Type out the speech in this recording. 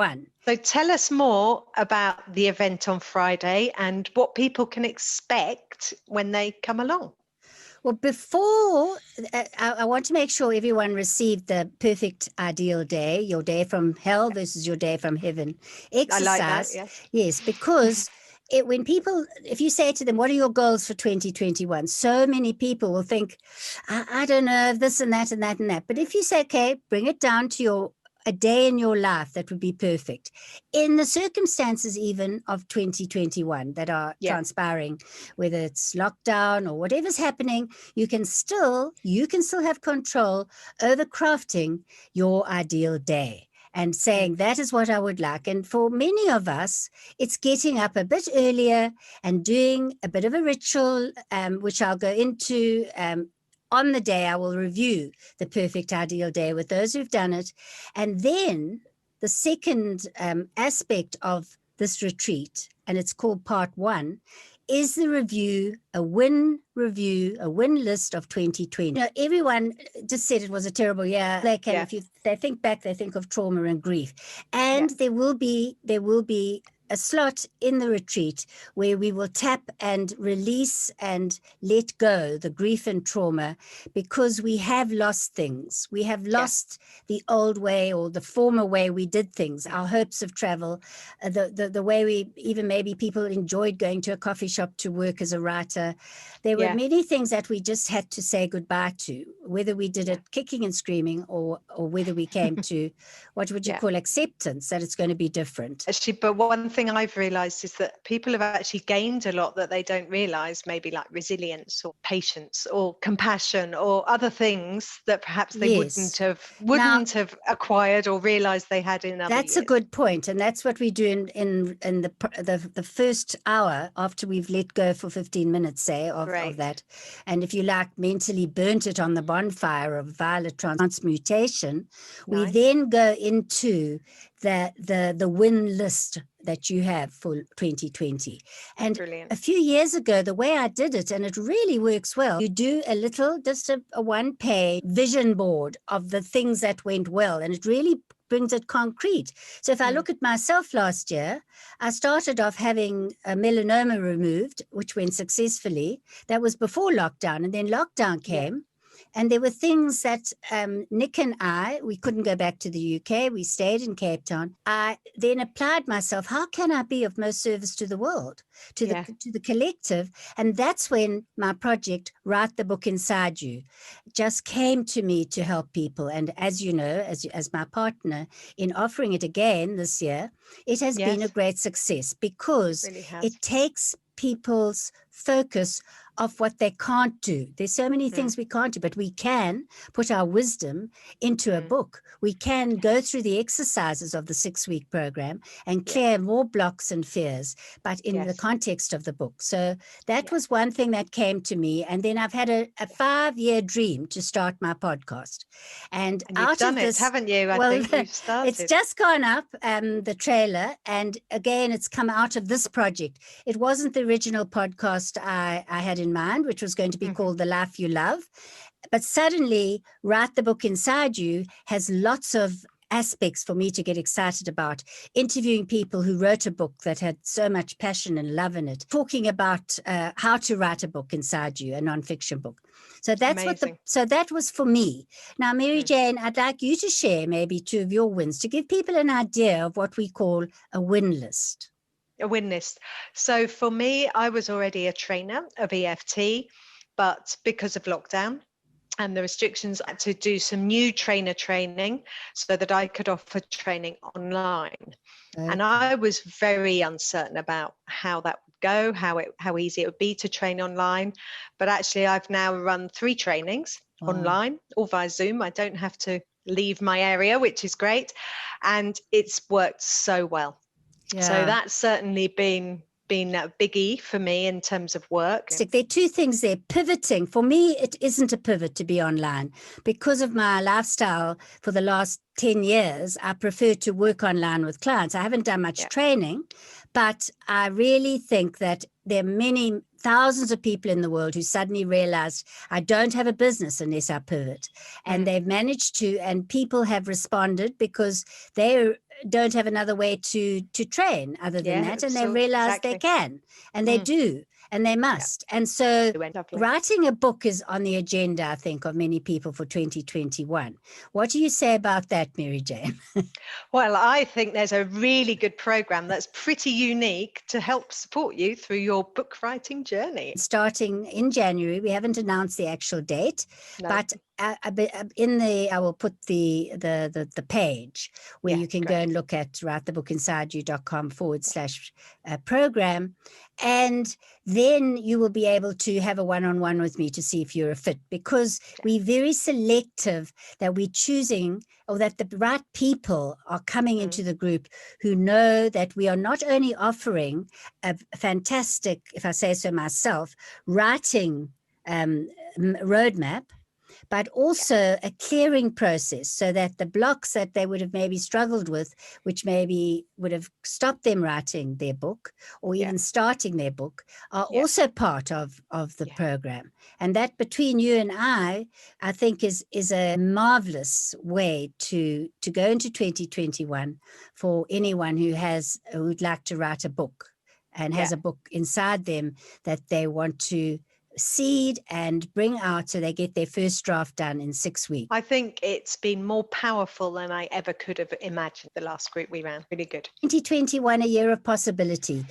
One. So tell us more about the event on Friday and what people can expect when they come along. Well, before, I want to make sure everyone received the perfect ideal day, your day from hell versus your day from heaven exercise. I like that, yes. Yes, because when people, if you say to them, what are your goals for 2021? So many people will think, I don't know, this and that and that and that. But if you say, okay, bring it down to a day in your life that would be perfect in the circumstances even of 2021 that are transpiring, whether it's lockdown or whatever's happening, you can still have control over crafting your ideal day and saying that is what I would like. And for many of us, it's getting up a bit earlier and doing a bit of a ritual, which I'll go into on the day. I will review the perfect ideal day with those who've done it. And then the second aspect of this retreat, and it's called part 1, is the review, a win list of 2020. You know, everyone just said it was a terrible year. They can, if they think back, they think of trauma and grief. And there will be a slot in the retreat where we will tap and release and let go the grief and trauma, because we have lost things. We have lost the old way or the former way we did things, our hopes of travel, the way we even maybe people enjoyed going to a coffee shop to work as a writer. There were many things that we just had to say goodbye to, whether we did it kicking and screaming or whether we came to, what would you call, acceptance that it's going to be different. Actually, but one thing I've realized is that people have actually gained a lot that they don't realize, maybe like resilience or patience or compassion or other things that perhaps they wouldn't have acquired or realized they had in other years. That's a good point, and that's what we do in the first hour after we've let go for 15 minutes, say, of that. And if you like, mentally burnt it on the bonfire of violet transmutation, we then go into the win list that you have for 2020. And a few years ago, the way I did it, and it really works well, you do a little, just a one-page vision board of the things that went well, and it really brings it concrete. So if I look at myself last year, I started off having a melanoma removed, which went successfully. That was before lockdown, and then lockdown came. And there were things that Nick and I, we couldn't go back to the UK. We stayed in Cape Town. I then applied myself. How can I be of most service to the world, to the collective? And that's when my project, Write the Book Inside You, just came to me to help people. And as you know, as my partner in offering it again this year, it has been a great success, because it takes people's focus of what they can't do. There's so many things we can't do, but we can put our wisdom into a book. We can go through the exercises of the 6-week program and clear more blocks and fears, but in the context of the book. So that was one thing that came to me. And then I've had a 5-year dream to start my podcast. And you've done it, haven't you? I think you've started. It's just gone up, the trailer. And again, it's come out of this project. It wasn't the original podcast I had in mind, which was going to be called The Life You Love. But suddenly, Write the Book Inside You has lots of aspects for me to get excited about, interviewing people who wrote a book that had so much passion and love in it, talking about how to write a book inside you, a nonfiction book. So that's so that was for me. Now, Mary Jane, I'd like you to share maybe 2 of your wins to give people an idea of what we call a win list. A win list. So for me, I was already a trainer of EFT, but because of lockdown and the restrictions, I had to do some new trainer training so that I could offer training online. And I was very uncertain about how that would go, how easy it would be to train online. But actually, I've now run 3 trainings online, all via Zoom. I don't have to leave my area, which is great. And it's worked so well. Yeah. So that's certainly been a biggie for me in terms of work. There are 2 things there. Pivoting. For me, it isn't a pivot to be online. Because of my lifestyle for the last 10 years, I prefer to work online with clients. I haven't done much training, but I really think that there are many thousands of people in the world who suddenly realized I don't have a business unless I pivot. And they've managed to, and people have responded because they're don't have another way to train other than Yeah, that, and they so realize they exactly. can, and they Mm. do, and they must. And so Lovely. writing a book is on the agenda, I think, of many people for 2021. What do you say about that, Mary Jane? Well, I think there's a really good program that's pretty unique to help support you through your book writing journey. Starting in January, we haven't announced the actual date, No. but I will put the page where Yeah, you can go great. and look at writethebookinsideyou.com/program. And then you will be able to have a one-on-one with me to see if you're a fit, because we're very selective that we're choosing, or that the right people are coming into the group who know that we are not only offering a fantastic, if I say so myself, writing roadmap, but also a clearing process, so that the blocks that they would have maybe struggled with, which maybe would have stopped them writing their book or even starting their book, are also part of the program. And that, between you and I think is a marvelous way to go into 2021 for anyone who'd like to write a book and has a book inside them that they want to seed and bring out, so they get their first draft done in 6 weeks. I think it's been more powerful than I ever could have imagined, the last group we ran. Really good. 2021, a year of possibility.